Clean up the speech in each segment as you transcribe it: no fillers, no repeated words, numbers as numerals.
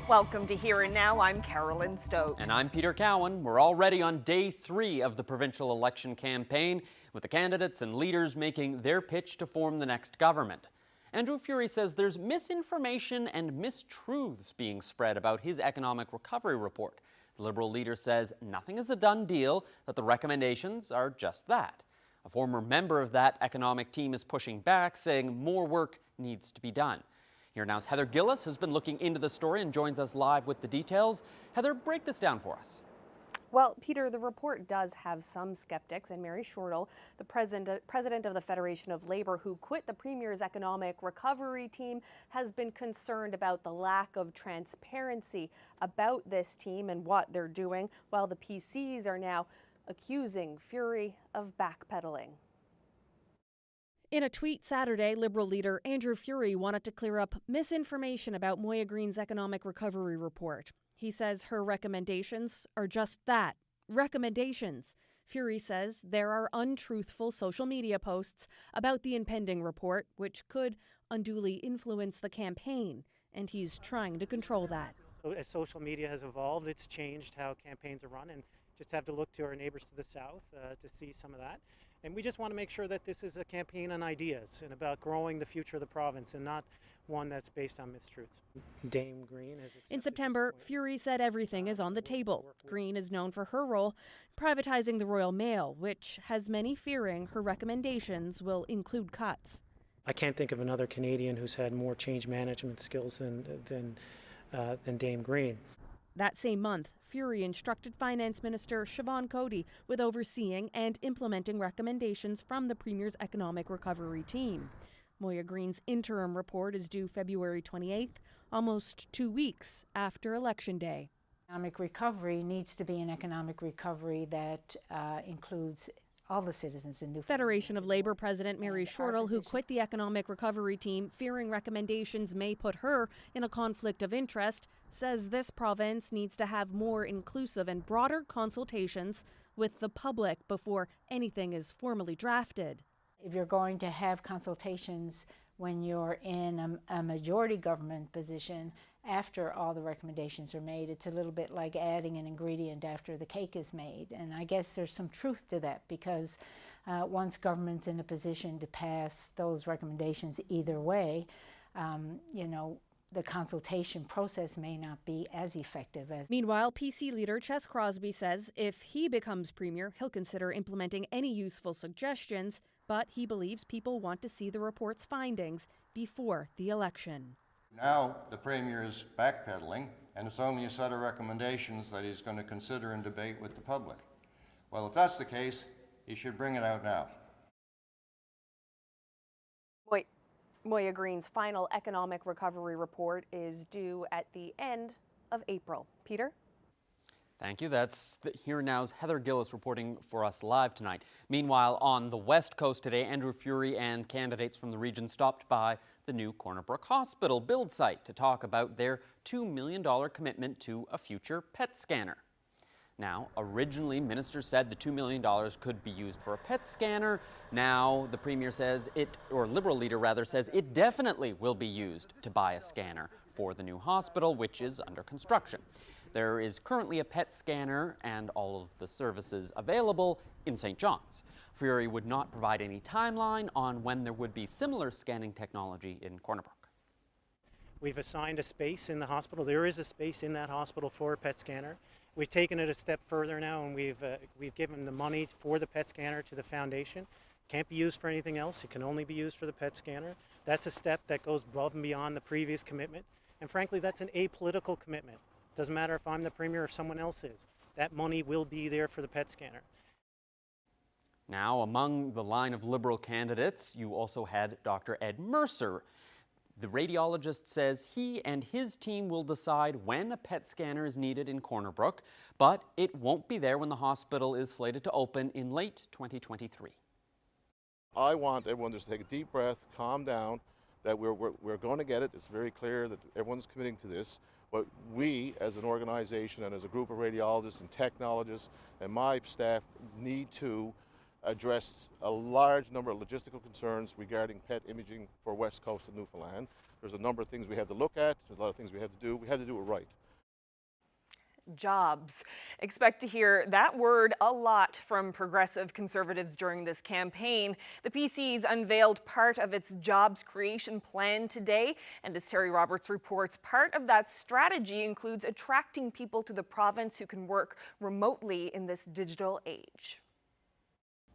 Welcome to Here and Now. I'm Carolyn Stokes. And I'm Peter Cowan. We're already on day 3 of the provincial election campaign, with the candidates and leaders making their pitch to form the next government. Andrew Furey says there's misinformation and mistruths being spread about his economic recovery report. The Liberal leader says nothing is a done deal, that the recommendations are just that. A former member of that economic team is pushing back, saying more work needs to be done. Here Now's Heather Gillis has been looking into the story and joins us live with the details. Heather, break this down for us. Well, Peter, the report does have some skeptics, and Mary Shortall, the president of the Federation of Labor, who quit the Premier's economic recovery team, has been concerned about the lack of transparency about this team and what they're doing, while the PCs are now accusing Furey of backpedaling. In a tweet Saturday, Liberal leader Andrew Furey wanted to clear up misinformation about Moya Greene's economic recovery report. He says her recommendations are just that, recommendations. Furey says there are untruthful social media posts about the impending report, which could unduly influence the campaign, and he's trying to control that. As social media has evolved, it's changed how campaigns are run, and just have to look to our neighbors to the south to see some of that. And we just want to make sure that this is a campaign on ideas and about growing the future of the province and not one that's based on mistruths. Dame Green has accepted. In September, Furey said everything is on the table. Green is known for her role privatizing the Royal Mail, which has many fearing her recommendations will include cuts. I can't think of another Canadian who's had more change management skills than Dame Green. That same month, Furey instructed Finance Minister Siobhan Cody with overseeing and implementing recommendations from the Premier's economic recovery team. Moya Greene's interim report is due February 28th, almost 2 weeks after Election Day. Economic recovery needs to be an economic recovery that includes all the citizens in Newfoundland. Federation of Labor President Mary Shortall, who quit the economic recovery team, fearing recommendations may put her in a conflict of interest, says this province needs to have more inclusive and broader consultations with the public before anything is formally drafted. If you're going to have consultations when you're in a majority government position after all the recommendations are made, it's a little bit like adding an ingredient after the cake is made. And I guess there's some truth to that, because once government's in a position to pass those recommendations either way, the consultation process may not be as effective as. Meanwhile, PC leader Ches Crosby says if he becomes Premier, he'll consider implementing any useful suggestions, but he believes people want to see the report's findings before the election. Now the Premier is backpedaling, and it's only a set of recommendations that he's going to consider and debate with the public. Well, if that's the case, he should bring it out now. Moya Greene's final economic recovery report is due at the end of April. Peter? Thank you. That's Here Now's Heather Gillis reporting for us live tonight. Meanwhile, on the West Coast today, Andrew Furey and candidates from the region stopped by the new Brook Hospital build site to talk about their $2 million commitment to a future PET scanner. Now, originally, ministers said the $2 million could be used for a PET scanner. Now, the Premier says Liberal leader rather, says it definitely will be used to buy a scanner for the new hospital, which is under construction. There is currently a PET scanner and all of the services available in St. John's. Furey would not provide any timeline on when there would be similar scanning technology in Brook. We've assigned a space in the hospital. There is a space in that hospital for a PET scanner. We've taken it a step further now, and we've given the money for the PET scanner to the foundation. Can't be used for anything else. It can only be used for the PET scanner. That's a step that goes above and beyond the previous commitment. And frankly, that's an apolitical commitment. Doesn't matter if I'm the Premier or if someone else is. That money will be there for the PET scanner. Now, among the line of Liberal candidates, you also had Dr. Ed Mercer. The radiologist says he and his team will decide when a PET scanner is needed in Brook, but it won't be there when the hospital is slated to open in late 2023. I want everyone to just take a deep breath, calm down, that we're going to get it. It's very clear that everyone's committing to this. But we, as an organization and as a group of radiologists and technologists and my staff, need to addressed a large number of logistical concerns regarding pet imaging for West Coast of Newfoundland. There's a number of things we have to look at. There's a lot of things we have to do. We have to do it right. Jobs. Expect to hear that word a lot from progressive conservatives during this campaign. The PC's unveiled part of its jobs creation plan today, and as Terry Roberts reports, part of that strategy includes attracting people to the province who can work remotely in this digital age.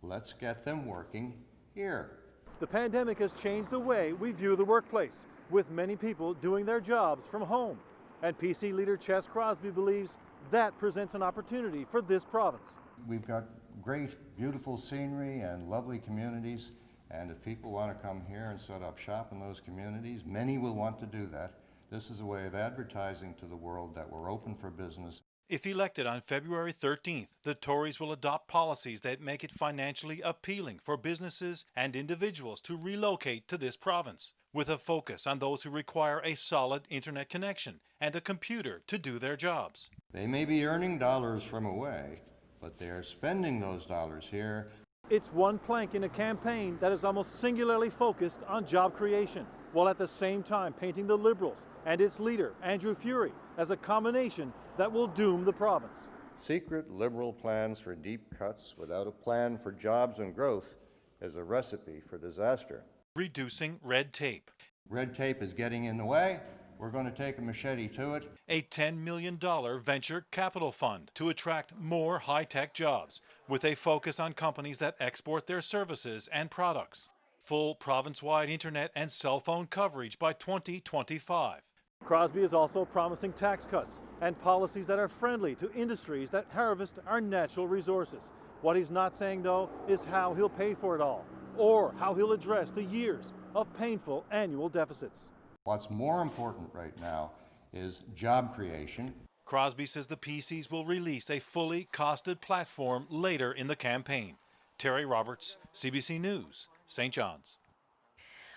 Let's get them working here. The pandemic has changed the way we view the workplace, with many people doing their jobs from home. And PC leader Ches Crosby believes that presents an opportunity for this province. We've got great, beautiful scenery and lovely communities, and if people want to come here and set up shop in those communities, many will want to do that. This is a way of advertising to the world that we're open for business. If elected on February 13th, the Tories will adopt policies that make it financially appealing for businesses and individuals to relocate to this province, with a focus on those who require a solid internet connection and a computer to do their jobs. They may be earning dollars from away, but they are spending those dollars here. It's one plank in a campaign that is almost singularly focused on job creation, while at the same time painting the Liberals and its leader, Andrew Furey, as a combination that will doom the province. Secret Liberal plans for deep cuts without a plan for jobs and growth is a recipe for disaster. Reducing red tape. Red tape is getting in the way. We're going to take a machete to it. A $10 million venture capital fund to attract more high-tech jobs, with a focus on companies that export their services and products. Full province-wide internet and cell phone coverage by 2025. Crosby is also promising tax cuts and policies that are friendly to industries that harvest our natural resources. What he's not saying, though, is how he'll pay for it all, or how he'll address the years of painful annual deficits. What's more important right now is job creation. Crosby says the PCs will release a fully costed platform later in the campaign. Terry Roberts, CBC News, St. John's.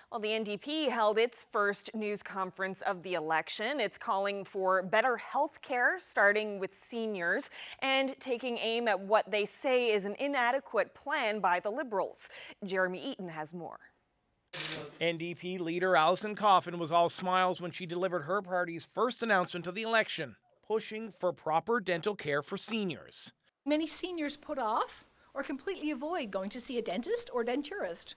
Well, the NDP held its first news conference of the election. It's calling for better health care, starting with seniors, and taking aim at what they say is an inadequate plan by the Liberals. Jeremy Eaton has more. NDP leader Alison Coffin was all smiles when she delivered her party's first announcement of the election, pushing for proper dental care for seniors. Many seniors put off or completely avoid going to see a dentist or denturist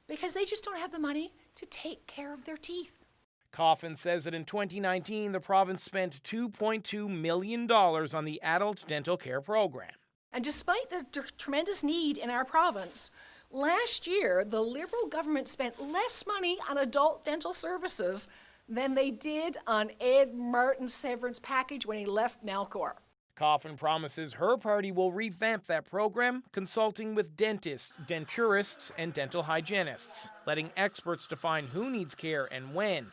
because they just don't have the money to take care of their teeth. Coffin says that in 2019, the province spent $2.2 million on the adult dental care program. And despite the tremendous need in our province, last year, the Liberal government spent less money on adult dental services than they did on Ed Martin's severance package when he left Nalcor. Coffin promises her party will revamp that program, consulting with dentists, denturists, and dental hygienists, letting experts define who needs care and when,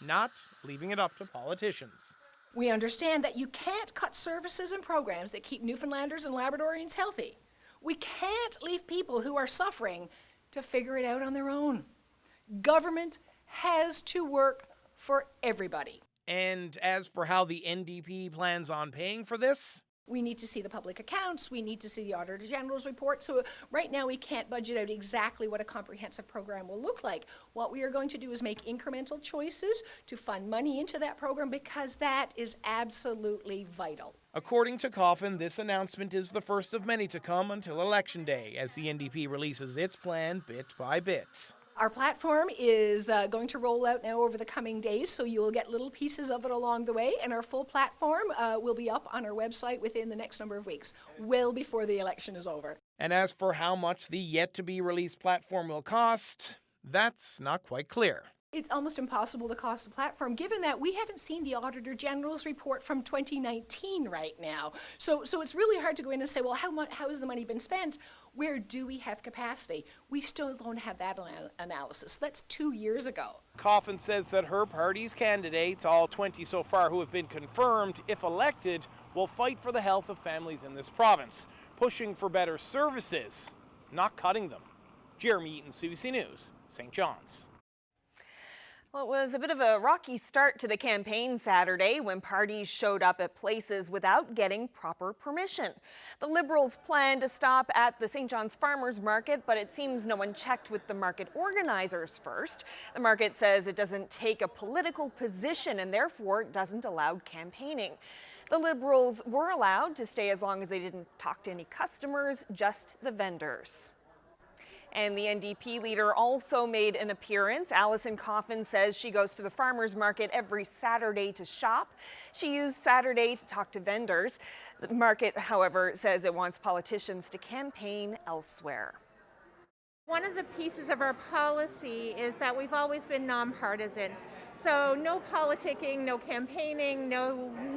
not leaving it up to politicians. We understand that you can't cut services and programs that keep Newfoundlanders and Labradorians healthy. We can't leave people who are suffering to figure it out on their own. Government has to work for everybody. And as for how the NDP plans on paying for this? We need to see the public accounts, we need to see the Auditor General's report. So right now we can't budget out exactly what a comprehensive program will look like. What we are going to do is make incremental choices to fund money into that program because that is absolutely vital. According to Coffin, this announcement is the first of many to come until Election Day, as the NDP releases its plan bit by bit. Our platform is going to roll out now over the coming days, so you will get little pieces of it along the way, and our full platform will be up on our website within the next number of weeks, well before the election is over. And as for how much the yet-to-be-released platform will cost, that's not quite clear. It's almost impossible to cost a platform, given that we haven't seen the Auditor General's report from 2019 right now. So it's really hard to go in and say, well, how has the money been spent? Where do we have capacity? We still don't have that analysis. That's 2 years ago. Coffin says that her party's candidates, all 20 so far who have been confirmed, if elected, will fight for the health of families in this province, pushing for better services, not cutting them. Jeremy Eaton, CBC News, St. John's. Well, it was a bit of a rocky start to the campaign Saturday when parties showed up at places without getting proper permission. The Liberals planned to stop at the St. John's Farmers Market, but it seems no one checked with the market organizers first. The market says it doesn't take a political position and therefore doesn't allow campaigning. The Liberals were allowed to stay as long as they didn't talk to any customers, just the vendors. And the NDP leader also made an appearance. Alison Coffin says she goes to the farmers market every Saturday to shop. She used Saturday to talk to vendors. The market, however, says it wants politicians to campaign elsewhere. One of the pieces of our policy is that we've always been nonpartisan. So no politicking, no campaigning,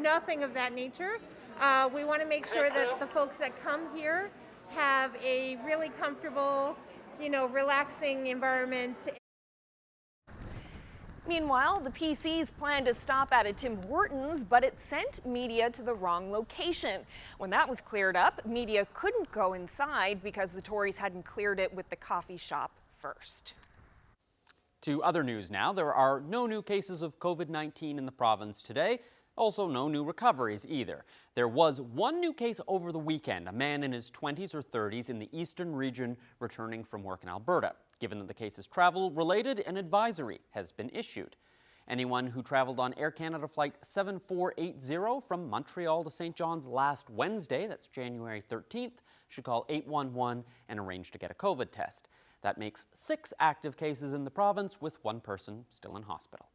nothing of that nature. We want to make sure that the folks that come here have a really comfortable, relaxing environment. Meanwhile, the PCs planned to stop at a Tim Hortons, but it sent media to the wrong location. When that was cleared up, media couldn't go inside because the Tories hadn't cleared it with the coffee shop first. To other news now, there are no new cases of COVID-19 in the province today. Also, no new recoveries either. There was one new case over the weekend, a man in his 20s or 30s in the eastern region returning from work in Alberta. Given that the case is travel-related, an advisory has been issued. Anyone who traveled on Air Canada Flight 7480 from Montreal to St. John's last Wednesday, that's January 13th, should call 811 and arrange to get a COVID test. That makes 6 active cases in the province, with 1 person still in hospital.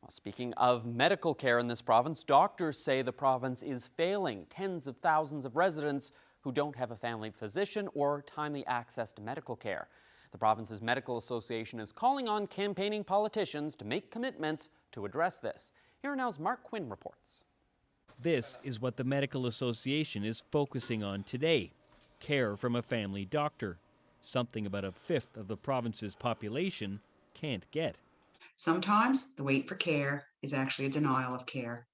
Well, speaking of medical care in this province, doctors say the province is failing tens of thousands of residents who don't have a family physician or timely access to medical care. The province's medical association is calling on campaigning politicians to make commitments to address this. Here now's Mark Quinn reports. This is what the medical association is focusing on today: care from a family doctor, something about 1/5 of the province's population can't get. Sometimes the wait for care is actually a denial of care.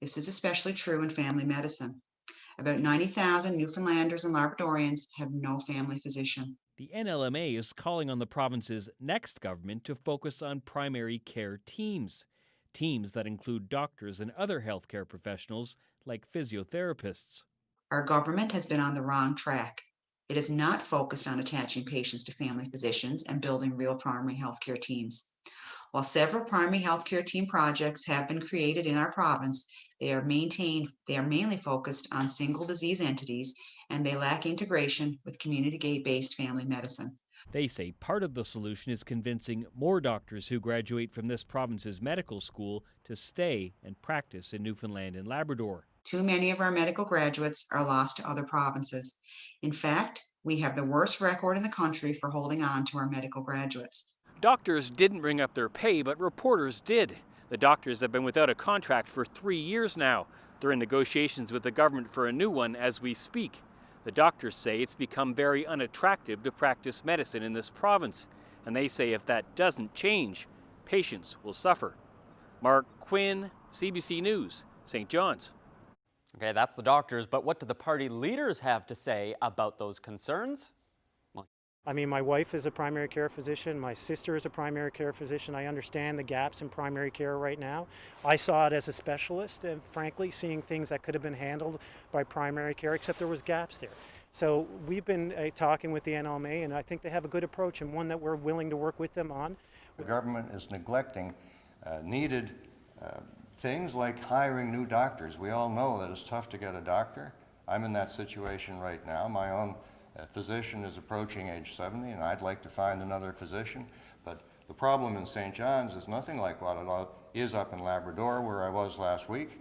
This is especially true in family medicine. About 90,000 Newfoundlanders and Labradorians have no family physician. The NLMA is calling on the province's next government to focus on primary care teams that include doctors and other healthcare professionals like physiotherapists. Our government has been on the wrong track. It is not focused on attaching patients to family physicians and building real primary healthcare teams. While several primary healthcare team projects have been created in our province, they are mainly focused on single disease entities, and they lack integration with community-based family medicine. They say part of the solution is convincing more doctors who graduate from this province's medical school to stay and practice in Newfoundland and Labrador. Too many of our medical graduates are lost to other provinces. In fact, we have the worst record in the country for holding on to our medical graduates. Doctors didn't bring up their pay, but reporters did. The doctors have been without a contract for 3 years now. They're in negotiations with the government for a new one as we speak. The doctors say it's become very unattractive to practice medicine in this province, and they say if that doesn't change, patients will suffer. Mark Quinn, CBC News, St. John's. Okay, that's the doctors, but what do the party leaders have to say about those concerns? I mean, my wife is a primary care physician. My sister is a primary care physician. I understand the gaps in primary care right now. I saw it as a specialist, and frankly, seeing things that could have been handled by primary care, except there was gaps there. So we've been talking with the NLMA, and I think they have a good approach and one that we're willing to work with them on. The government is neglecting needed things like hiring new doctors. We all know that it's tough to get a doctor. I'm in that situation right now. My own physician is approaching age 70, and I'd like to find another physician. But the problem in St. John's is nothing like what it is up in Labrador, where I was last week.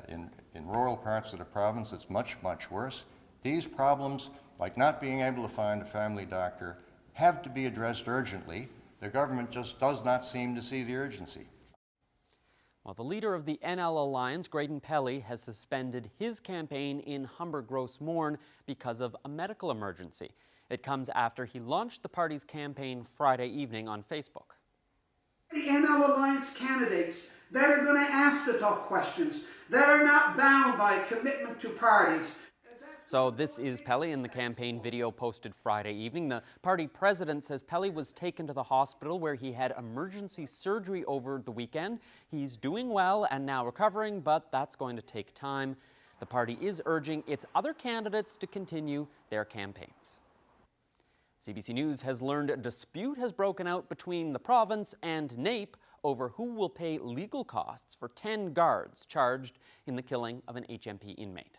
In rural parts of the province, it's much, much worse. These problems, like not being able to find a family doctor, have to be addressed urgently. The government just does not seem to see the urgency. Well, the leader of the NL Alliance, Graydon Pelly, has suspended his campaign in Humber Gross Mourne because of a medical emergency. It comes after he launched the party's campaign Friday evening on Facebook. The NL Alliance candidates that are going to ask the tough questions, that are not bound by commitment to parties. So this is Pelly in the campaign video posted Friday evening. The party president says Pelly was taken to the hospital where he had emergency surgery over the weekend. He's doing well and now recovering, but that's going to take time. The party is urging its other candidates to continue their campaigns. CBC News has learned a dispute has broken out between the province and NAPE over who will pay legal costs for 10 guards charged in the killing of an HMP inmate.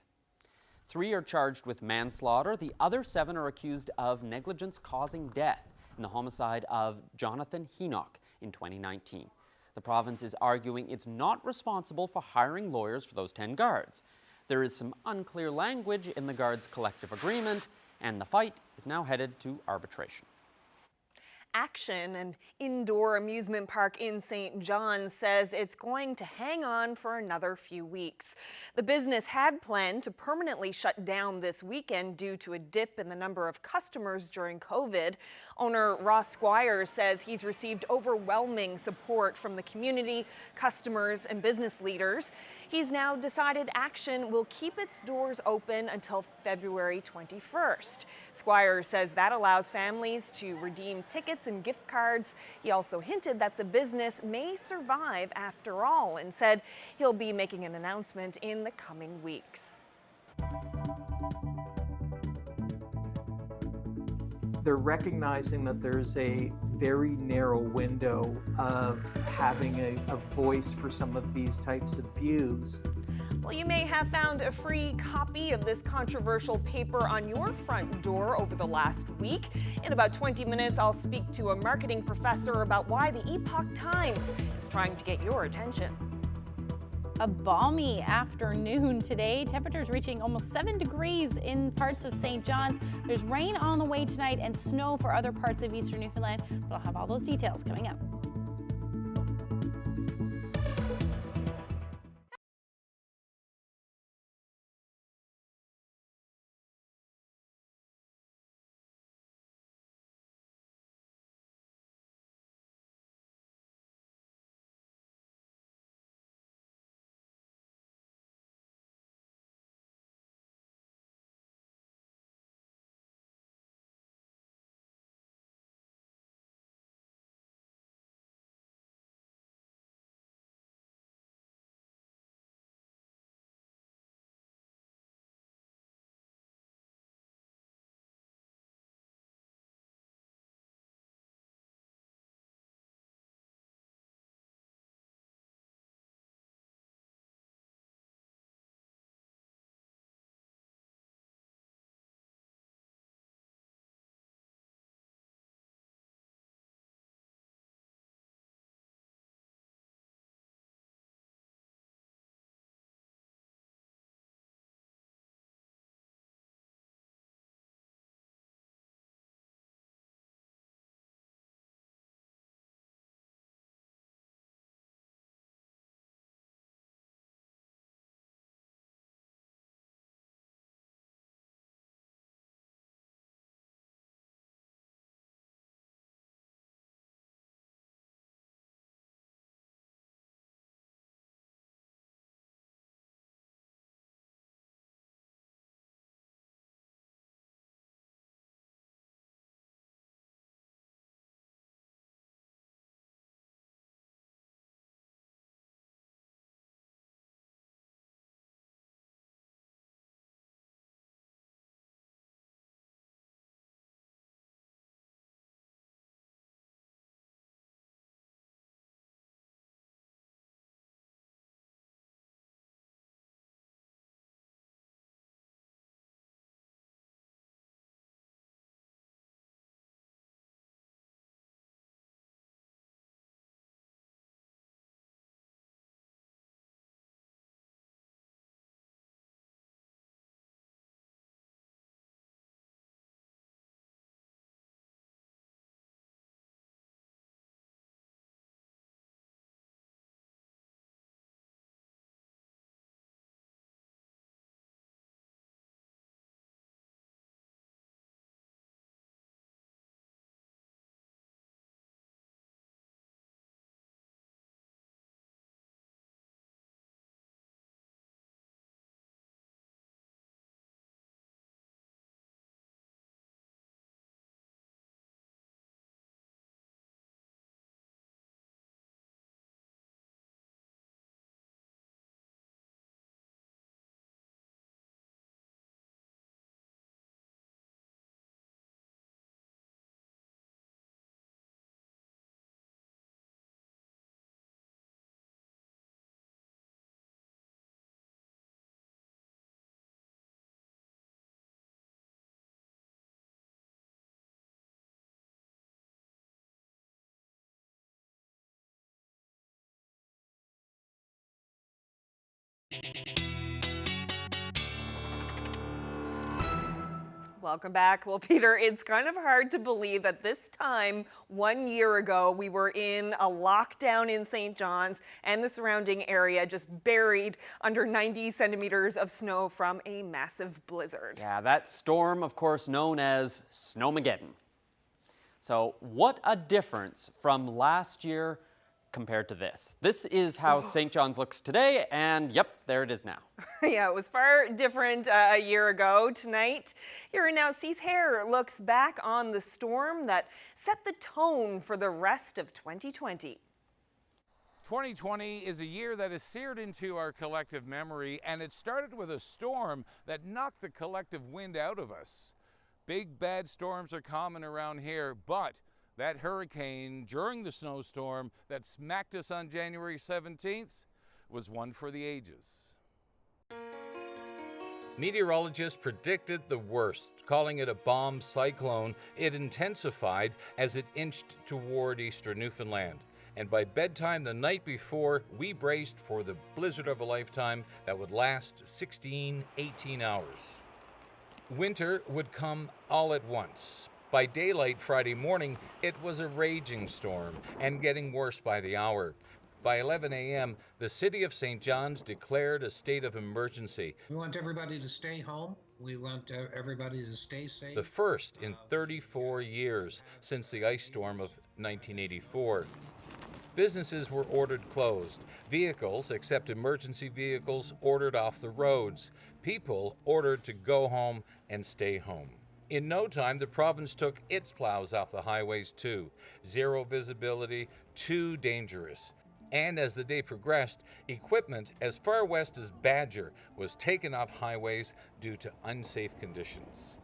3 are charged with manslaughter. The other 7 are accused of negligence causing death in the homicide of Jonathan Henoch in 2019. The province is arguing it's not responsible for hiring lawyers for those 10 guards. There is some unclear language in the guards' collective agreement, and the fight is now headed to arbitration. Action, an indoor amusement park in St. John's, says it's going to hang on for another few weeks. The business had planned to permanently shut down this weekend due to a dip in the number of customers during COVID. Owner Ross Squires says he's received overwhelming support from the community, customers, and business leaders. He's now decided Action will keep its doors open until February 21st. Squires says that allows families to redeem tickets and gift cards. He also hinted that the business may survive after all and said he'll be making an announcement in the coming weeks. They're recognizing that there's a very narrow window of having a voice for some of these types of views. Well, you may have found a free copy of this controversial paper on your front door over the last week. In about 20 minutes, I'll speak to a marketing professor about why the Epoch Times is trying to get your attention. A balmy afternoon today. Temperatures reaching almost 7 degrees in parts of St. John's. There's rain on the way tonight and snow for other parts of eastern Newfoundland. But I'll have all those details coming up. Welcome back. Well, Peter, it's kind of hard to believe that this time 1 year ago we were in a lockdown in St. John's and the surrounding area, just buried under 90 centimeters of snow from a massive blizzard. Yeah, that storm, of course, known as Snowmageddon. So what a difference from last year compared to this. This is how St. John's looks today, and yep, there it is now. Yeah, it was far different a year ago. Tonight, Here and Now C's Hair looks back on the storm that set the tone for the rest of 2020. 2020 is a year that is seared into our collective memory, and it started with a storm that knocked the collective wind out of us. Big bad storms are common around here, but that hurricane during the snowstorm that smacked us on January 17th was one for the ages. Meteorologists predicted the worst, calling it a bomb cyclone. It intensified as it inched toward eastern Newfoundland. And by bedtime the night before, we braced for the blizzard of a lifetime that would last 16, 18 hours. Winter would come all at once. By daylight Friday morning, it was a raging storm and getting worse by the hour. By 11 a.m., the city of St. John's declared a state of emergency. We want everybody to stay home. We want everybody to stay safe. The first in 34 years since the ice storm of 1984. Businesses were ordered closed. Vehicles, except emergency vehicles, ordered off the roads. People ordered to go home and stay home. In no time, the province took its plows off the highways too. Zero visibility, too dangerous. And as the day progressed, equipment as far west as Badger was taken off highways due to unsafe conditions.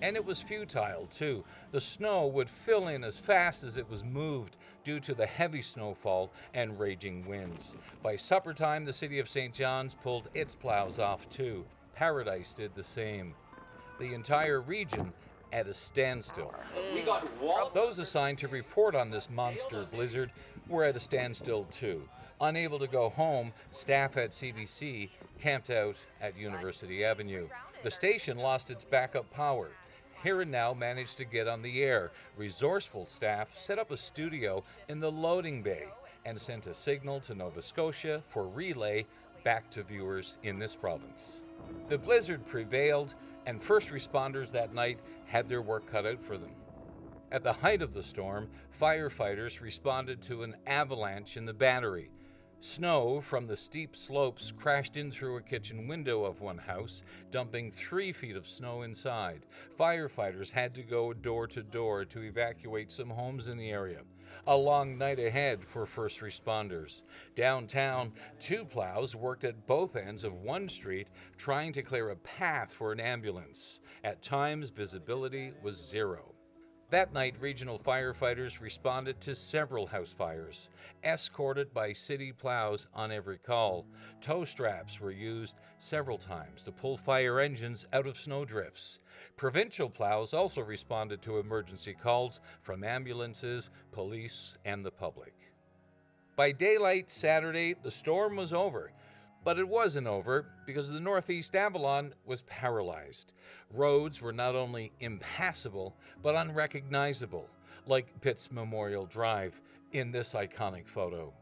And it was futile too. The snow would fill in as fast as it was moved due to the heavy snowfall and raging winds. By supper time, the city of St. John's pulled its plows off too. Paradise did the same. The entire region at a standstill. Those assigned to report on this monster blizzard were at a standstill too. Unable to go home, staff at CBC camped out at University Avenue. The station lost its backup power. Here and Now managed to get on the air. Resourceful staff set up a studio in the loading bay and sent a signal to Nova Scotia for relay back to viewers in this province. The blizzard prevailed, and first responders that night had their work cut out for them. At the height of the storm, firefighters responded to an avalanche in the battery. Snow from the steep slopes crashed in through a kitchen window of one house, dumping 3 feet of snow inside. Firefighters had to go door to door to evacuate some homes in the area. A long night ahead for first responders. Downtown, 2 plows worked at both ends of one street trying to clear a path for an ambulance. At times, visibility was 0. That night, regional firefighters responded to several house fires, escorted by city plows on every call. Tow straps were used several times to pull fire engines out of snowdrifts. Provincial plows also responded to emergency calls from ambulances, police, and the public. By daylight Saturday, the storm was over. But it wasn't over because the Northeast Avalon was paralyzed. Roads were not only impassable, but unrecognizable, like Pitt's Memorial Drive in this iconic photo.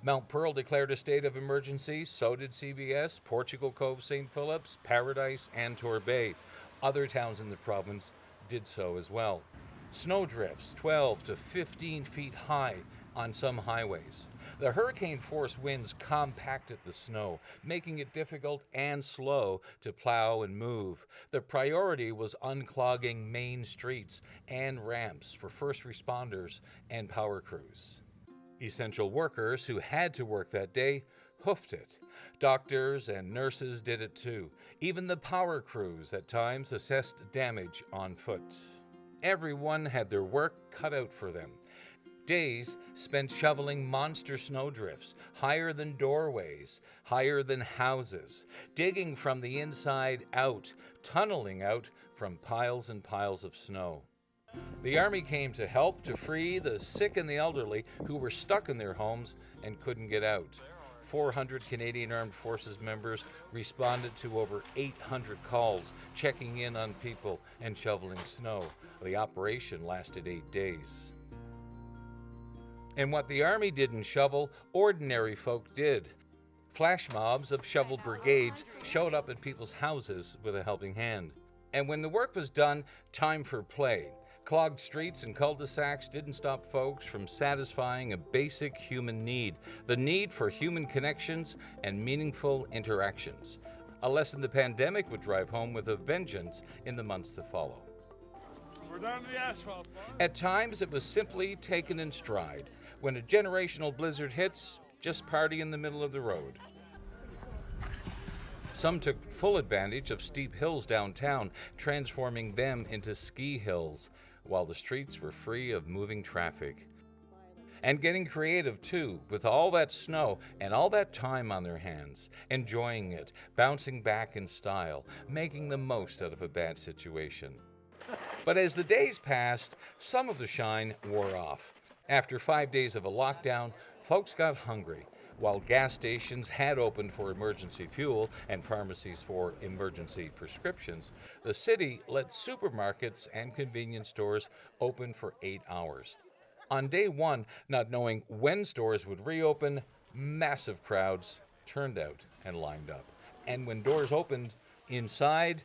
Mount Pearl declared a state of emergency, so did CBS, Portugal Cove, St. Philip's, Paradise, and Torbay. Other towns in the province did so as well. Snowdrifts 12 to 15 feet high on some highways. The hurricane-force winds compacted the snow, making it difficult and slow to plow and move. The priority was unclogging main streets and ramps for first responders and power crews. Essential workers who had to work that day hoofed it. Doctors and nurses did it too. Even the power crews at times assessed damage on foot. Everyone had their work cut out for them. Days spent shoveling monster snowdrifts, higher than doorways, higher than houses, digging from the inside out, tunneling out from piles and piles of snow. The Army came to help to free the sick and the elderly who were stuck in their homes and couldn't get out. 400 Canadian Armed Forces members responded to over 800 calls, checking in on people and shoveling snow. The operation lasted 8 days. And what the Army didn't shovel, ordinary folk did. Flash mobs of shovel brigades showed up at people's houses with a helping hand. And when the work was done, time for play. Clogged streets and cul-de-sacs didn't stop folks from satisfying a basic human need, the need for human connections and meaningful interactions. A lesson the pandemic would drive home with a vengeance in the months to follow. We're down to the asphalt. At times, it was simply taken in stride. When a generational blizzard hits, just party in the middle of the road. Some took full advantage of steep hills downtown, transforming them into ski hills, while the streets were free of moving traffic. And getting creative too, with all that snow and all that time on their hands, enjoying it, bouncing back in style, making the most out of a bad situation. But as the days passed, some of the shine wore off. After 5 days of a lockdown, folks got hungry. While gas stations had opened for emergency fuel and pharmacies for emergency prescriptions, the city let supermarkets and convenience stores open for 8 hours. On day one, not knowing when stores would reopen, massive crowds turned out and lined up. And when doors opened, inside,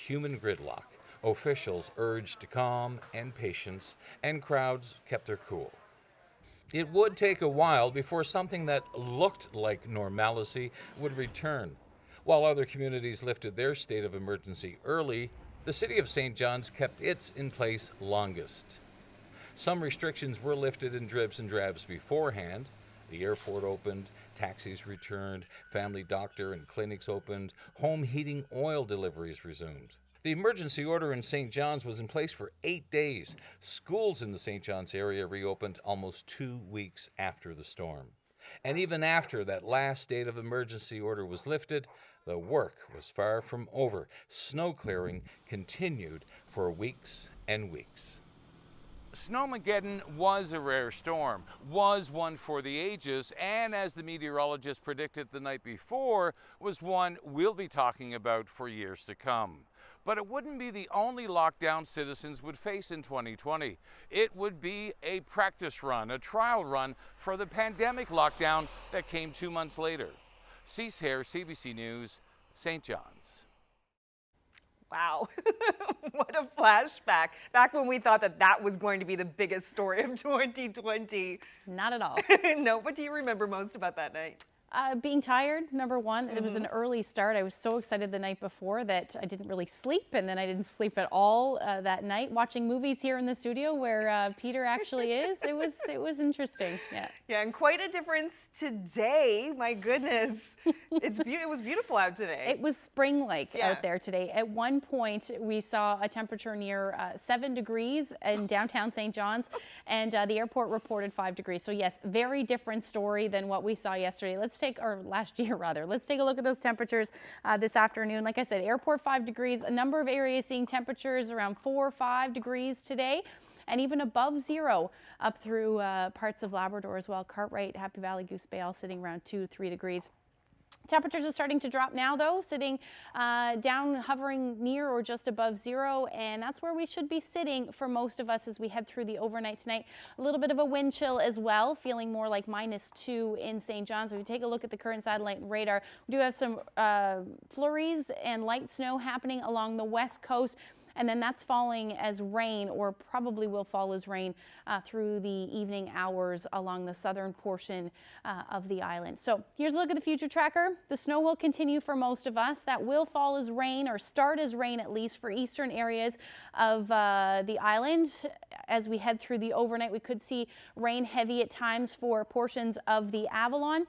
human gridlock. Officials urged calm and patience, and crowds kept their cool. It would take a while before something that looked like normalcy would return. While other communities lifted their state of emergency early, the city of St. John's kept its in place longest. Some restrictions were lifted in dribs and drabs beforehand. The airport opened, taxis returned, family doctor and clinics opened, home heating oil deliveries resumed. The emergency order in St. John's was in place for 8 days. Schools in the St. John's area reopened almost 2 weeks after the storm. And even after that last state of emergency order was lifted, the work was far from over. Snow clearing continued for weeks and weeks. Snowmageddon was a rare storm, was one for the ages, and as the meteorologist predicted the night before, was one we'll be talking about for years to come. But it wouldn't be the only lockdown citizens would face in 2020. It would be a practice run, a trial run for the pandemic lockdown that came 2 months later. Cease here, CBC News, St. John's. Wow, what a flashback. Back when we thought that that was going to be the biggest story of 2020. Not at all. No, what do you remember most about that night? Being tired, number one. It was an early start. I was so excited the night before that I didn't really sleep, and then I didn't sleep at all that night. Watching movies here in the studio where Peter actually is, it was interesting. Yeah. Yeah, and quite a difference today. My goodness, it was beautiful out today. It was spring-like out there today. At one point, we saw a temperature near 7 degrees in downtown St. John's, and the airport reported 5 degrees. So yes, very different story than what we saw yesterday. Last year rather. Let's take a look at those temperatures this afternoon. Like I said, airport 5 degrees, a number of areas seeing temperatures around 4 or 5 degrees today, and even above zero up through parts of Labrador as well. Cartwright, Happy Valley, Goose Bay all sitting around 2-3 degrees. Temperatures are starting to drop now, though, sitting down, hovering near or just above zero, and that's where we should be sitting for most of us as we head through the overnight tonight. A little bit of a wind chill as well, feeling more like -2 in St. John's. If we take a look at the current satellite radar, we do have some flurries and light snow happening along the west coast. And then that's falling as rain, or probably will fall as rain through the evening hours along the southern portion of the island. So here's a look at the future tracker. The snow will continue for most of us. That will fall as rain, or start as rain at least, for eastern areas of the island. As we head through the overnight, we could see rain heavy at times for portions of the Avalon.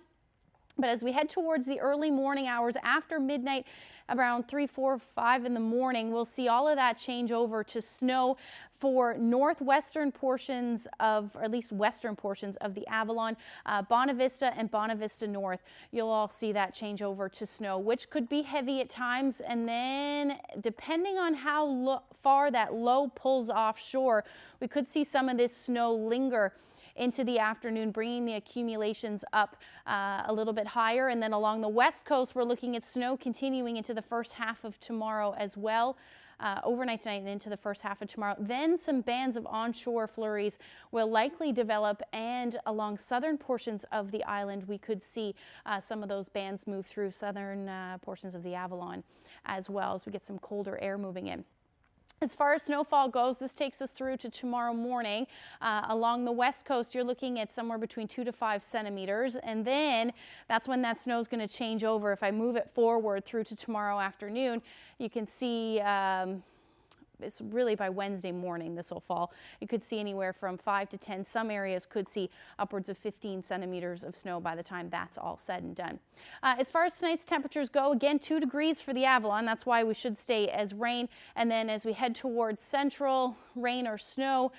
But as we head towards the early morning hours after midnight, around 3, 4, 5 in the morning, we'll see all of that change over to snow for northwestern portions of, or at least western portions of the Avalon, Bonavista and Bonavista North. You'll all see that change over to snow, which could be heavy at times. And then depending on how far that low pulls offshore, we could see some of this snow linger into the afternoon, bringing the accumulations up a little bit higher. And then along the west coast, we're looking at snow continuing into the first half of tomorrow as well. Overnight tonight and into the first half of tomorrow. Then some bands of onshore flurries will likely develop, and along southern portions of the island we could see some of those bands move through southern portions of the Avalon as well, as we get some colder air moving in. As far as snowfall goes, this takes us through to tomorrow morning. Along the west coast, you're looking at somewhere between 2 to 5 centimeters, and then that's when that snow is going to change over. If I move it forward through to tomorrow afternoon, you can see it's really by Wednesday morning this will fall. You could see anywhere from 5 to 10. Some areas could see upwards of 15 centimeters of snow by the time that's all said and done. As far as tonight's temperatures go, again, 2 degrees for the Avalon. That's why we should stay as rain. And then as we head towards central, rain or snow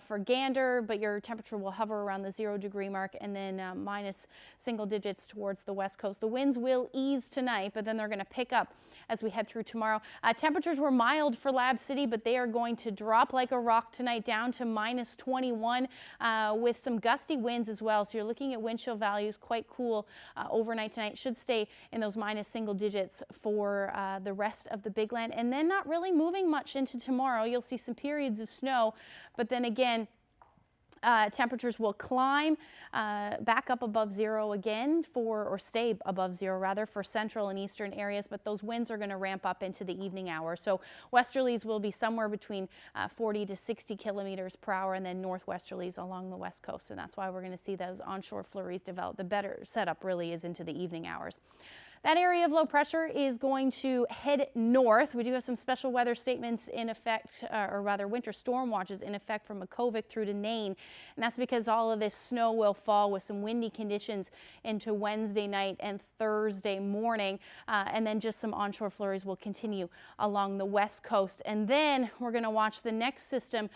for Gander, but your temperature will hover around the 0 degree mark, and then minus single digits towards the west coast. The winds will ease tonight, but then they're going to pick up as we head through tomorrow. Temperatures were mild for Lab City, but they are going to drop like a rock tonight down to minus 21 with some gusty winds as well. So you're looking at wind chill values quite cool overnight tonight. Should stay in those minus single digits for the rest of the Big Land, and then not really moving much into tomorrow. You'll see some periods of snow, but then again, temperatures will climb back up above 0 again or stay above 0 rather, for central and eastern areas, but those winds are going to ramp up into the evening hours. So westerlies will be somewhere between 40 to 60 kilometers per hour, and then northwesterlies along the west coast, and that's why we're going to see those onshore flurries develop. The better setup really is into the evening hours. That area of low pressure is going to head north. We do have some special weather statements in effect, or rather winter storm watches in effect from Makovic through to Nain. And that's because all of this snow will fall with some windy conditions into Wednesday night and Thursday morning. And then just some onshore flurries will continue along the west coast. And then we're going to watch the next system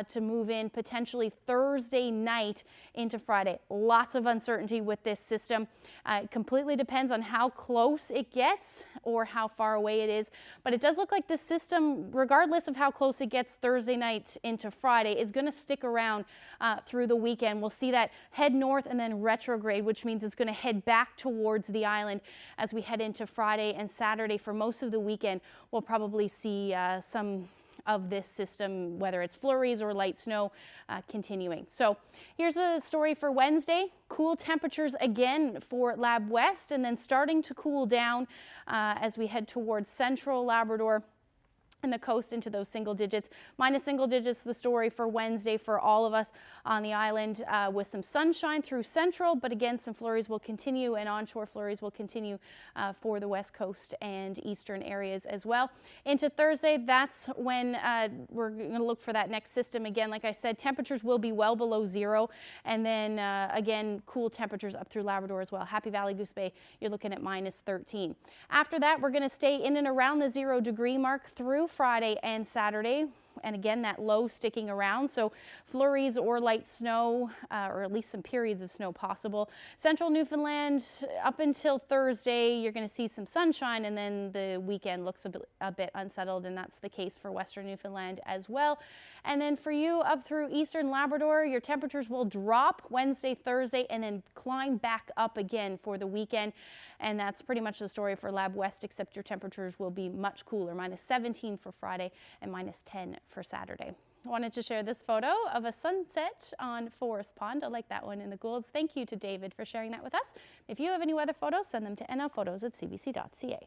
to move in potentially Thursday night into Friday. Lots of uncertainty with this system. It completely depends on how close it gets or how far away it is, but it does look like this system, regardless of how close it gets Thursday night into Friday, is going to stick around through the weekend. We'll see that head north and then retrograde, which means it's going to head back towards the island as we head into Friday and Saturday. For most of the weekend, we'll probably see some of this system, whether it's flurries or light snow, continuing. So here's a story for Wednesday. Cool temperatures again for Lab West, and then starting to cool down as we head towards central Labrador and the coast into those single digits. Minus single digits, the story for Wednesday for all of us on the island, with some sunshine through central, but again, some flurries will continue, and onshore flurries will continue for the west coast and eastern areas as well. Into Thursday, that's when we're going to look for that next system. Again, like I said, temperatures will be well below 0, and then again, cool temperatures up through Labrador as well. Happy Valley, Goose Bay, you're looking at minus 13. After that, we're going to stay in and around the 0 degree mark through Friday and Saturday. And again, that low sticking around, so flurries or light snow, or at least some periods of snow possible. Central Newfoundland up until Thursday, you're going to see some sunshine, and then the weekend looks a bit unsettled, and that's the case for Western Newfoundland as well. And then for you up through Eastern Labrador, your temperatures will drop Wednesday, Thursday, and then climb back up again for the weekend. And that's pretty much the story for Lab West, except your temperatures will be much cooler, minus 17 for Friday and minus 10 for Saturday. I wanted to share this photo of a sunset on Forest Pond. I like that one in the Goulds. Thank you to David for sharing that with us. If you have any weather photos, send them to nlphotos@cbc.ca.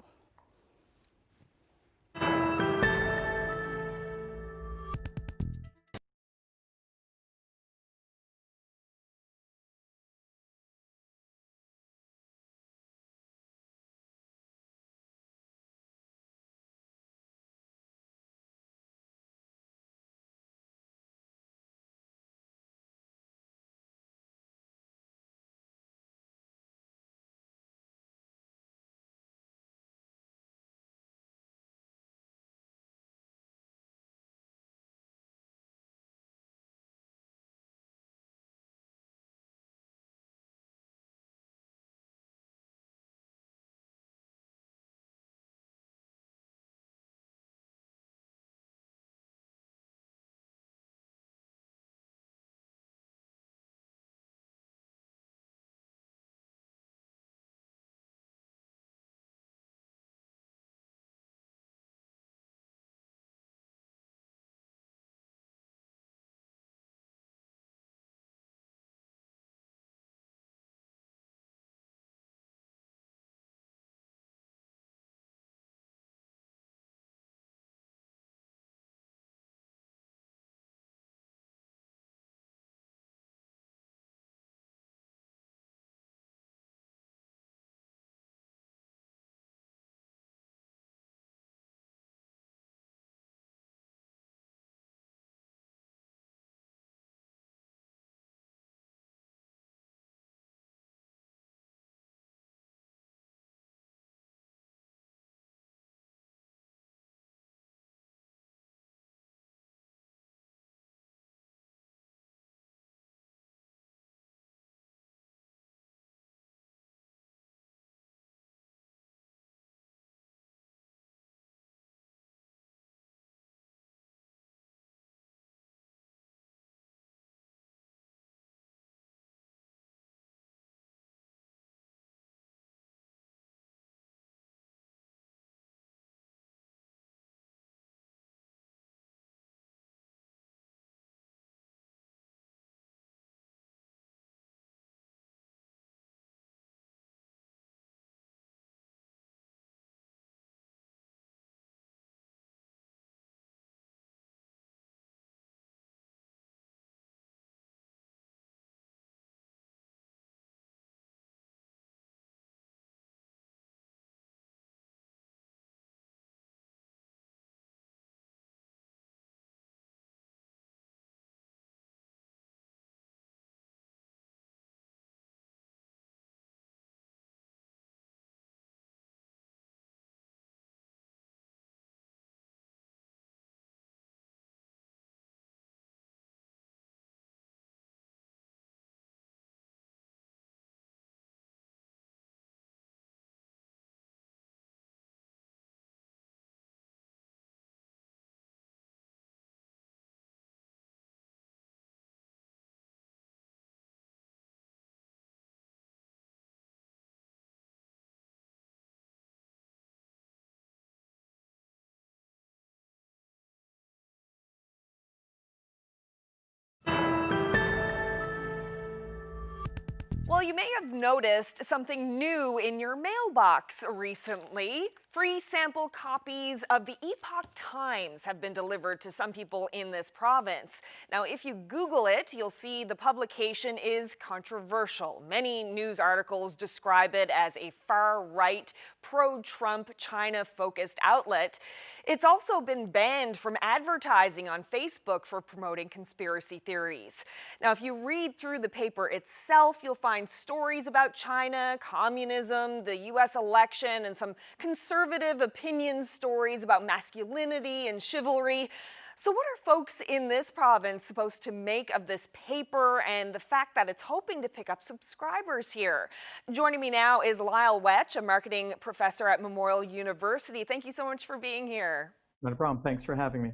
Well, you may have noticed something new in your mailbox recently. Free sample copies of the Epoch Times have been delivered to some people in this province. Now, if you Google it, you'll see the publication is controversial. Many news articles describe it as a far-right, pro-Trump, China-focused outlet. It's also been banned from advertising on Facebook for promoting conspiracy theories. Now, if you read through the paper itself, you'll find stories about China, communism, the U.S. election, and some conservative opinion stories about masculinity and chivalry. So what are folks in this province supposed to make of this paper and the fact that it's hoping to pick up subscribers here? Joining me now is Lyle Wetch, a marketing professor at Memorial University. Thank you so much for being here. Not a problem. Thanks for having me.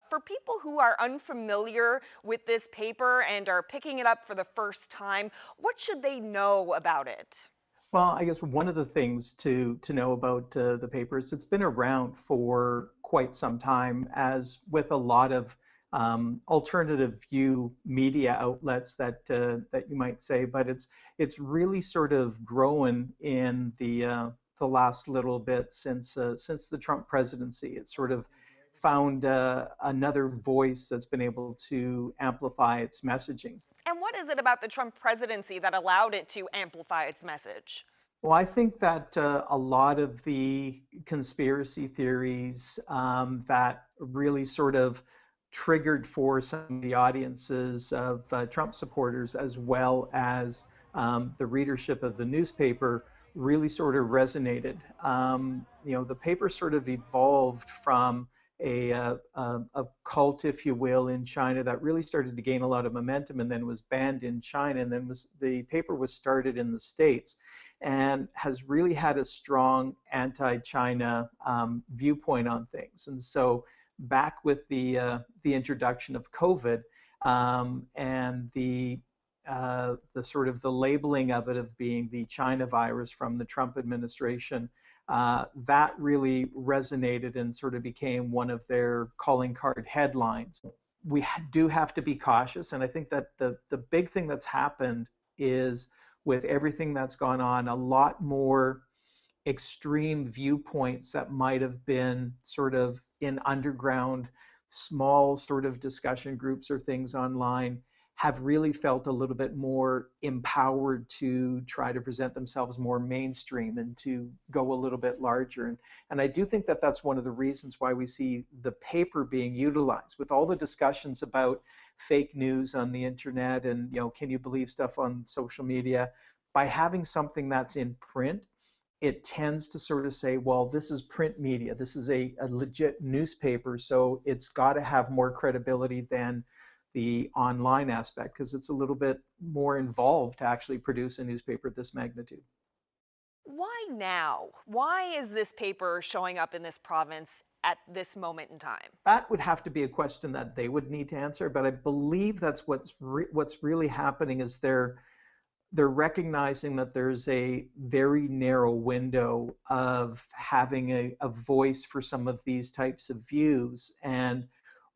For people who are unfamiliar with this paper and are picking it up for the first time, what should they know about it? Well, I guess one of the things to know about the paper is it's been around for quite some time, as with a lot of alternative view media outlets that you might say, but it's really sort of grown in the last little bit since the Trump presidency. It's sort of found another voice that's been able to amplify its messaging. And what is it about the Trump presidency that allowed it to amplify its message? Well, I think that a lot of the conspiracy theories that really sort of triggered for some of the audiences of Trump supporters, as well as the readership of the newspaper, really sort of resonated. The paper sort of evolved from a cult, if you will, in China that really started to gain a lot of momentum, and then was banned in China, and then the paper was started in the States, and has really had a strong anti-China viewpoint on things. And so back with the introduction of COVID and the sort of the labeling of it of being the China virus from the Trump administration, that really resonated and sort of became one of their calling card headlines. We do have to be cautious, and I think that the big thing that's happened is, with everything that's gone on, a lot more extreme viewpoints that might have been sort of in underground, small sort of discussion groups or things online, have really felt a little bit more empowered to try to present themselves more mainstream and to go a little bit larger. And I do think that that's one of the reasons why we see the paper being utilized. With all the discussions about fake news on the internet and, can you believe stuff on social media, by having something that's in print, it tends to sort of say, well, this is print media, this is a legit newspaper, so it's got to have more credibility than the online aspect, because it's a little bit more involved to actually produce a newspaper of this magnitude. Why now? Why is this paper showing up in this province at this moment in time? That would have to be a question that they would need to answer, but I believe that's what's really happening is they're recognizing that there's a very narrow window of having a voice for some of these types of views. And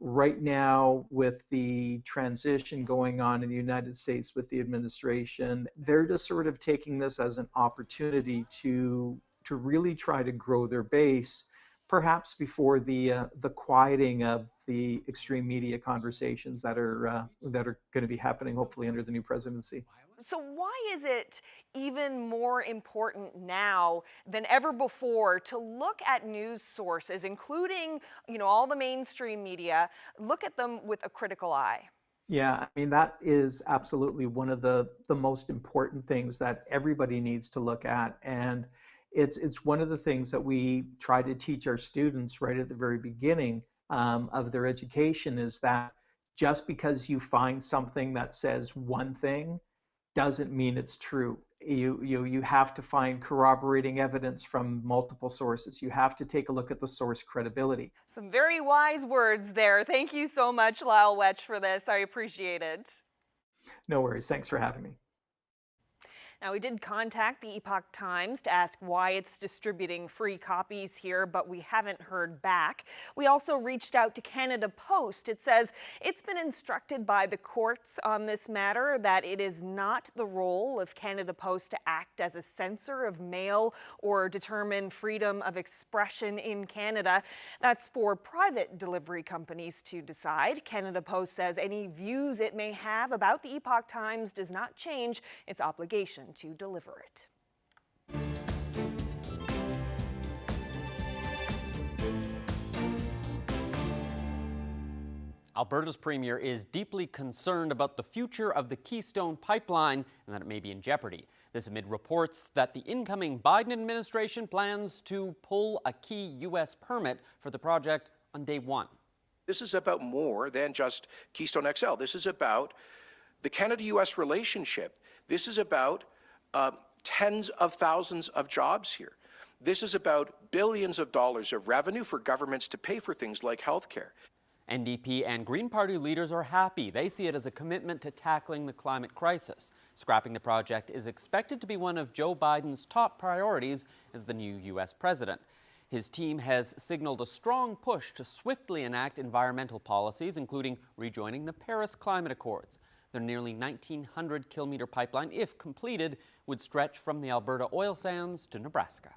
right now, with the transition going on in the United States with the administration, they're just sort of taking this as an opportunity to really try to grow their base, perhaps before the quieting of the extreme media conversations that are going to be happening, hopefully, under the new presidency. So why is it even more important now than ever before to look at news sources, including, all the mainstream media, look at them with a critical eye? Yeah, I mean, that is absolutely one of the most important things that everybody needs to look at. And it's one of the things that we try to teach our students right at the very beginning of their education, is that just because you find something that says one thing doesn't mean it's true. You have to find corroborating evidence from multiple sources. You have to take a look at the source credibility. Some very wise words there. Thank you so much, Lyle Wetch, for this. I appreciate it. No worries. Thanks for having me. Now, we did contact the Epoch Times to ask why it's distributing free copies here, but we haven't heard back. We also reached out to Canada Post. It says it's been instructed by the courts on this matter that it is not the role of Canada Post to act as a censor of mail or determine freedom of expression in Canada. That's for private delivery companies to decide. Canada Post says any views it may have about the Epoch Times does not change its obligation to deliver it. Alberta's premier is deeply concerned about the future of the Keystone Pipeline and that it may be in jeopardy. This amid reports that the incoming Biden administration plans to pull a key U.S. permit for the project on day one. This is about more than just Keystone XL. This is about the Canada-U.S. relationship. This is about tens of thousands of jobs here. This is about billions of dollars of revenue for governments to pay for things like healthcare. NDP and Green Party leaders are happy. They see it as a commitment to tackling the climate crisis. Scrapping the project is expected to be one of Joe Biden's top priorities as the new U.S. president. His team has signaled a strong push to swiftly enact environmental policies, including rejoining the Paris Climate Accords. The nearly 1,900-kilometer pipeline, if completed, would stretch from the Alberta oil sands to Nebraska.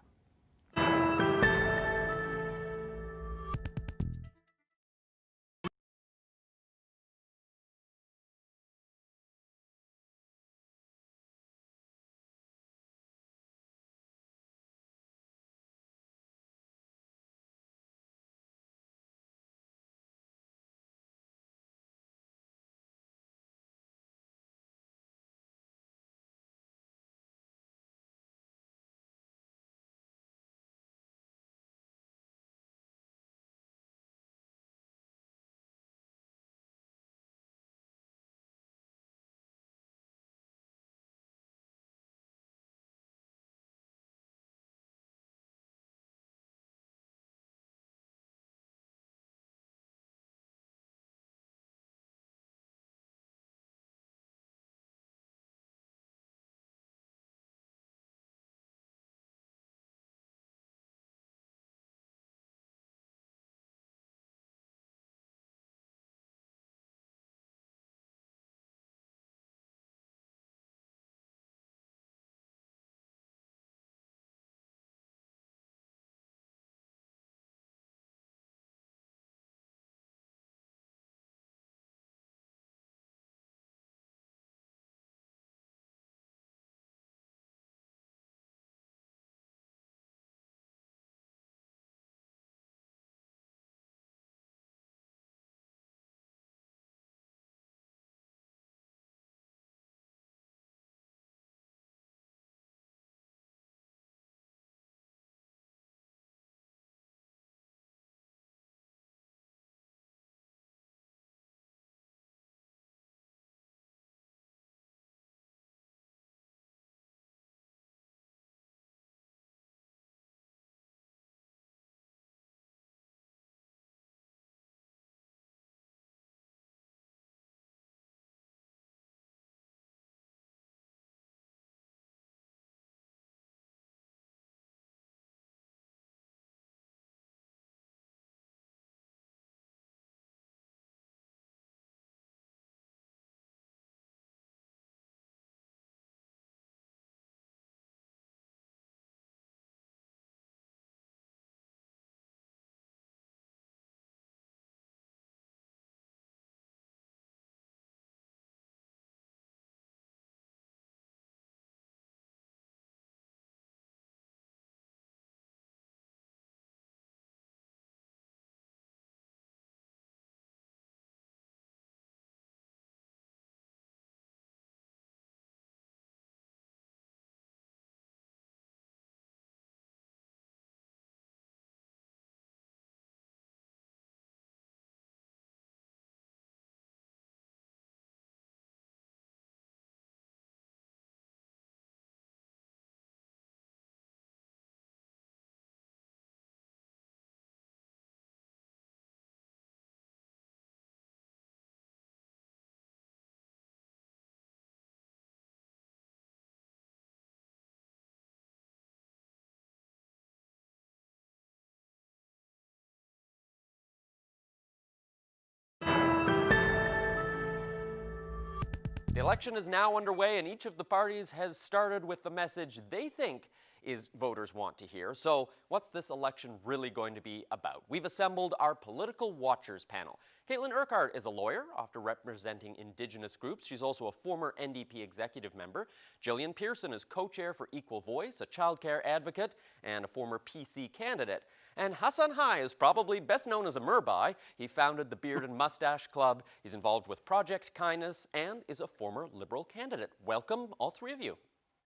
The election is now underway, and each of the parties has started with the message they think is voters want to hear. So what's this election really going to be about? We've assembled our political watchers panel. Caitlin Urquhart is a lawyer, often representing Indigenous groups. She's also a former NDP executive member. Gillian Pearson is co-chair for Equal Voice, a childcare advocate, and a former PC candidate. And Hassan Hai is probably best known as a Murbai. He founded the Beard and Mustache Club. He's involved with Project Kindness and is a former Liberal candidate. Welcome, all three of you.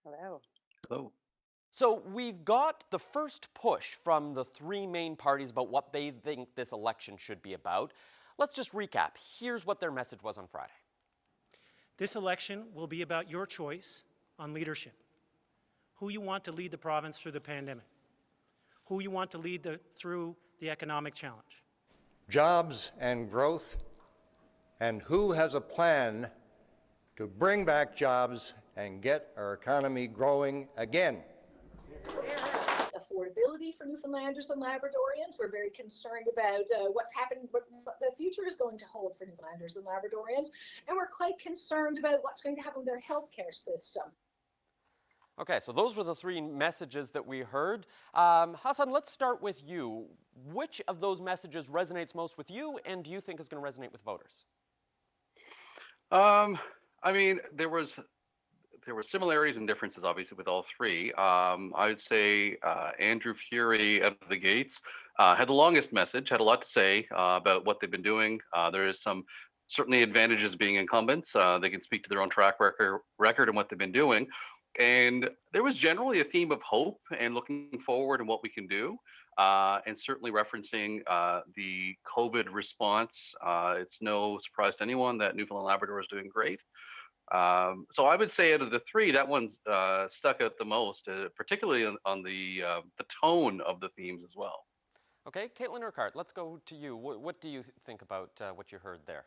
Hello. Hello. So we've got the first push from the three main parties about what they think this election should be about. Let's just recap. Here's what their message was on Friday. This election will be about your choice on leadership. Who you want to lead the province through the pandemic. Who you want to lead through the economic challenge. Jobs and growth, and who has a plan to bring back jobs and get our economy growing again. Affordability for Newfoundlanders and Labradorians. We're very concerned about what's happening, what the future is going to hold for Newfoundlanders and Labradorians, and we're quite concerned about what's going to happen with our healthcare system. Okay, so those were the three messages that we heard. Hassan, let's start with you. Which of those messages resonates most with you, and do you think is going to resonate with voters? I mean, there were similarities and differences, obviously, with all three. I would say Andrew Furey out of the gates had the longest message, had a lot to say about what they've been doing. There is some certainly advantages being incumbents. They can speak to their own track record and what they've been doing. And there was generally a theme of hope and looking forward and what we can do, and certainly referencing the COVID response. It's no surprise to anyone that Newfoundland and Labrador is doing great. So I would say out of the three, that one's stuck out the most, particularly on the tone of the themes as well. Okay, Caitlin Urquhart, let's go to you. What do you think about what you heard there?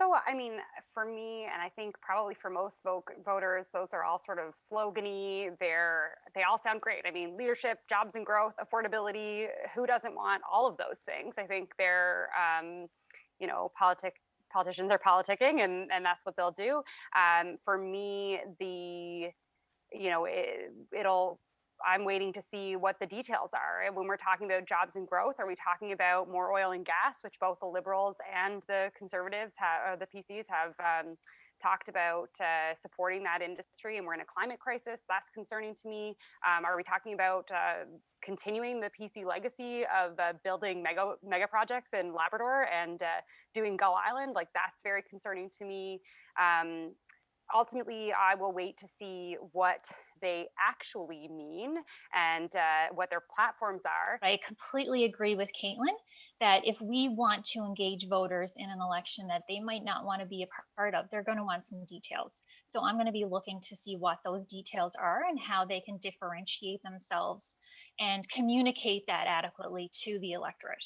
So, I mean, for me, and I think probably for most voters, those are all sort of slogany. They all sound great. I mean, leadership, jobs and growth, affordability. Who doesn't want all of those things? I think they're, politicians are politicking, and that's what they'll do. For me, I'm waiting to see what the details are. And when we're talking about jobs and growth, are we talking about more oil and gas, which both the Liberals and the Conservatives, the PCs have talked about supporting that industry, and we're in a climate crisis? That's concerning to me. Are we talking about continuing the PC legacy of building mega projects in Labrador and doing Gull Island? Like, that's very concerning to me. Ultimately, I will wait to see what they actually mean and what their platforms are. I completely agree with Caitlin that if we want to engage voters in an election that they might not want to be a part of, they're going to want some details. So I'm going to be looking to see what those details are and how they can differentiate themselves and communicate that adequately to the electorate.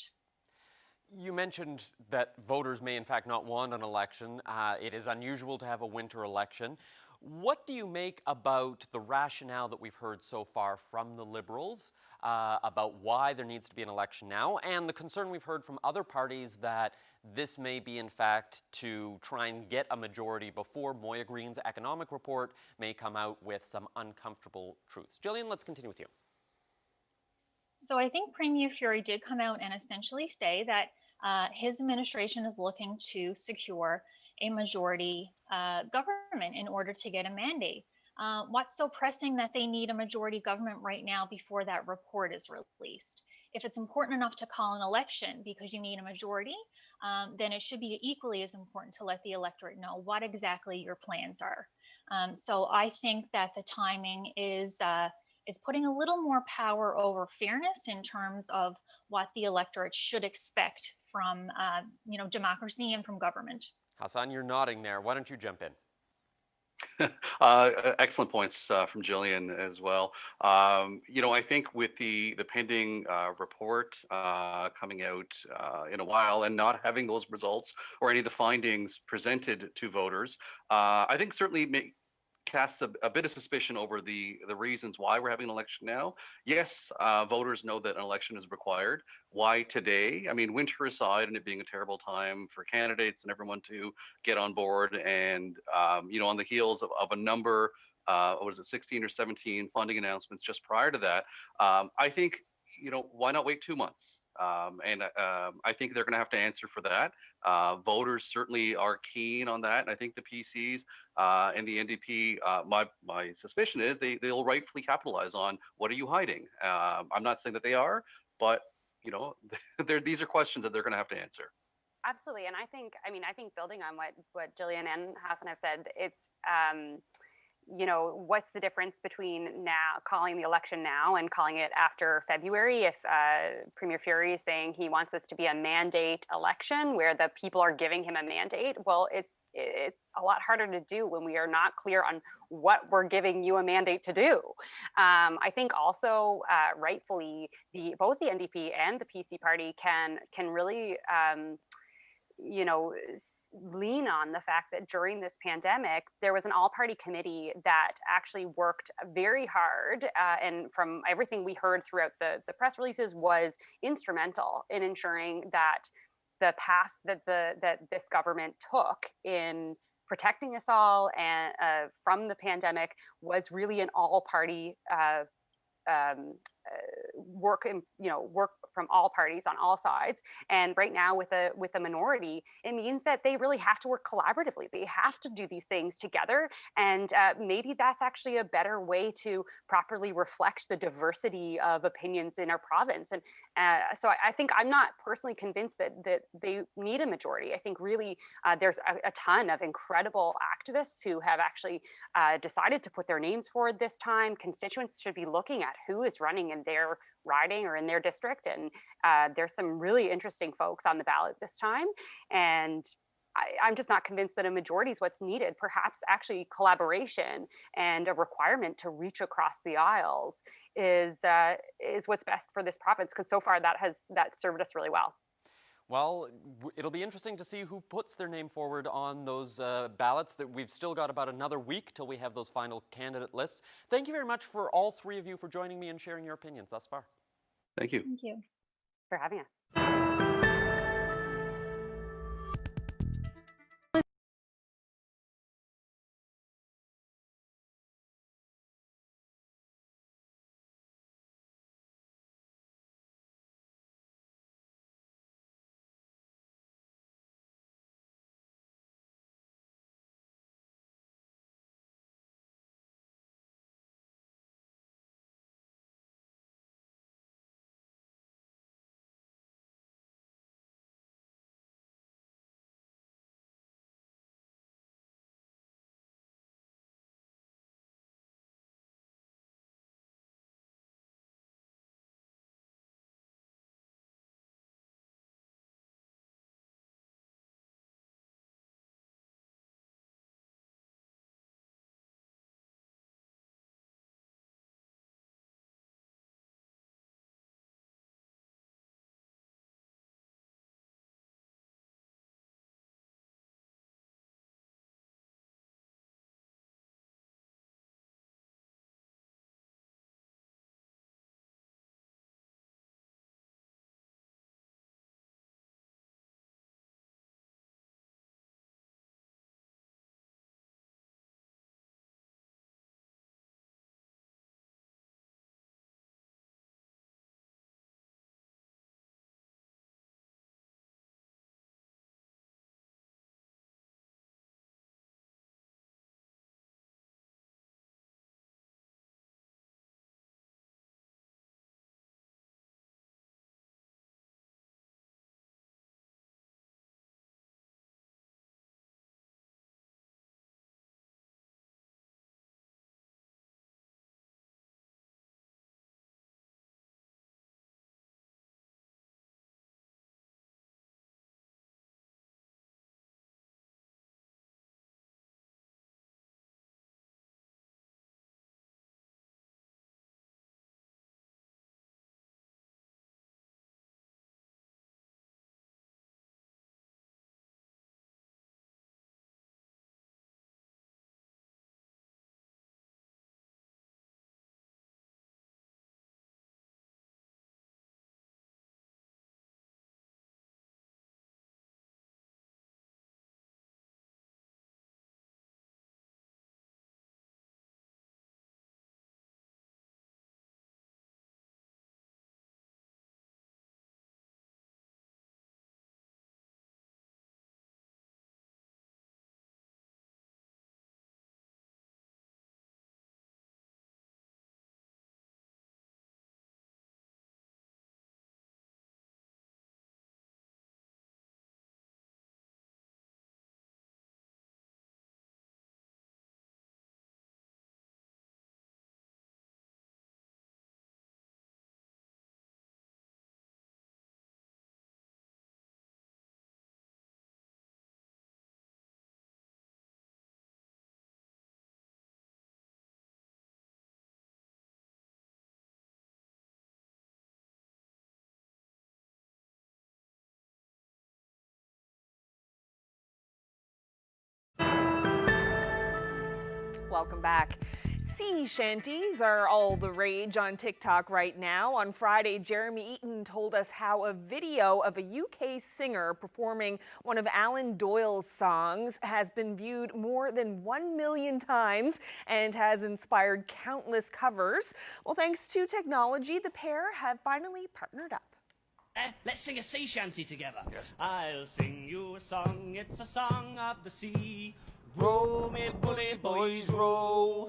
You mentioned that voters may in fact not want an election. It is unusual to have a winter election. What do you make about the rationale that we've heard so far from the Liberals about why there needs to be an election now, and the concern we've heard from other parties that this may be in fact to try and get a majority before Moya Green's economic report may come out with some uncomfortable truths? Gillian, let's continue with you. So I think Premier Furey did come out and essentially say that his administration is looking to secure a majority government in order to get a mandate. What's so pressing that they need a majority government right now before that report is released? If it's important enough to call an election because you need a majority, then it should be equally as important to let the electorate know what exactly your plans are. So I think that the timing is putting a little more power over fairness in terms of what the electorate should expect from democracy and from government. Hassan, you're nodding there. Why don't you jump in? Excellent points from Gillian as well. I think with the pending report coming out in a while and not having those results or any of the findings presented to voters, I think certainly casts a bit of suspicion over the reasons why we're having an election now. Yes, voters know that an election is required. Why today? I mean, winter aside, and it being a terrible time for candidates and everyone to get on board, and on the heels of a number, what was it, 16 or 17 funding announcements just prior to that, I think, why not wait 2 months? And I think they're going to have to answer for that. Voters certainly are keen on that, and I think the PCs and the NDP, my suspicion is they'll rightfully capitalize on what are you hiding. I'm not saying that they are, but these are questions that they're going to have to answer. Absolutely, and I think building on what Jillian and Hassan have said, it's what's the difference between now calling the election now and calling it after February? If Premier Furey is saying he wants this to be a mandate election where the people are giving him a mandate, well, it's a lot harder to do when we are not clear on what we're giving you a mandate to do. I think also rightfully both the NDP and the PC party can really lean on the fact that during this pandemic, there was an all-party committee that actually worked very hard, and from everything we heard throughout the press releases, was instrumental in ensuring that the path that this government took in protecting us all and from the pandemic was really an all-party work from all parties on all sides. And right now with a minority, it means that they really have to work collaboratively. They have to do these things together, and maybe that's actually a better way to properly reflect the diversity of opinions in our province. And so I think I'm not personally convinced that they need a majority. I think really there's a ton of incredible activists who have actually decided to put their names forward this time. Constituents should be looking at who is running in their riding or in their district, and there's some really interesting folks on the ballot this time, and I'm just not convinced that a majority is what's needed. Perhaps actually collaboration and a requirement to reach across the aisles is what's best for this province, because so far that served us really well. Well, it'll be interesting to see who puts their name forward on those ballots. That we've still got about another week till we have those final candidate lists. Thank you very much for all three of you for joining me and sharing your opinions thus far. Thank you. Thank you for having us. Welcome back. Sea shanties are all the rage on TikTok right now. On Friday, Jeremy Eaton told us how a video of a UK singer performing one of Alan Doyle's songs has been viewed more than 1 million times and has inspired countless covers. Well, thanks to technology, the pair have finally partnered up. Let's sing a sea shanty together. Yes. I'll sing you a song, it's a song of the sea. Row me bully boys row.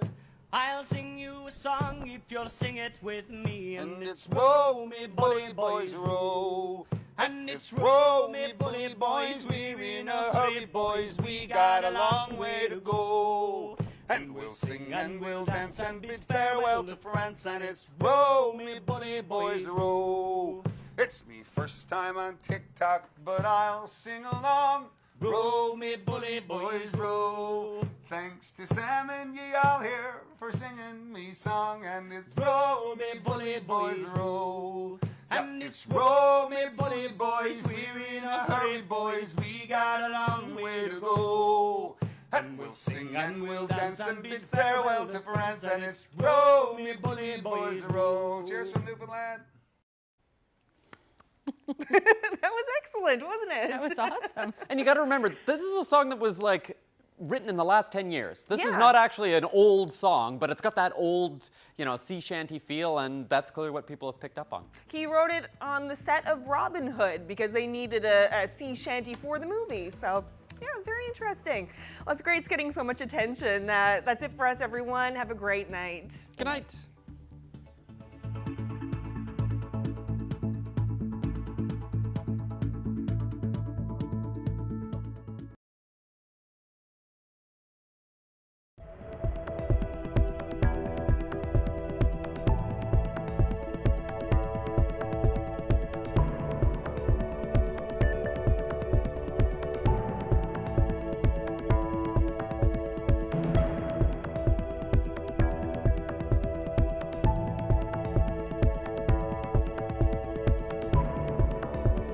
I'll sing you a song if you'll sing it with me. And it's row me bully boys row. And it's row me bully boys, we're in a hurry boys, we got a long way to go. And we'll sing and we'll dance and bid farewell to France. And it's row me bully boys row. It's me first time on TikTok, but I'll sing along. Row me bully boys row. Thanks to Sam and ye all here for singing me song. And it's row me bully boys row. And it's row me bully boys, we're in a hurry boys, we got a long way to go. And we'll sing and we'll dance and bid farewell to France. And it's row me bully boys row. Cheers from Newfoundland. That was excellent, wasn't it? That was awesome. And you got to remember, this is a song that was like written in the last 10 years. This is Yeah. not actually an old song, but it's got that old, sea shanty feel, and that's clearly what people have picked up on. He wrote it on the set of Robin Hood because they needed a sea shanty for the movie. So, yeah, very interesting. Well, it's great it's getting so much attention. That's it for us, everyone. Have a great night. Good night.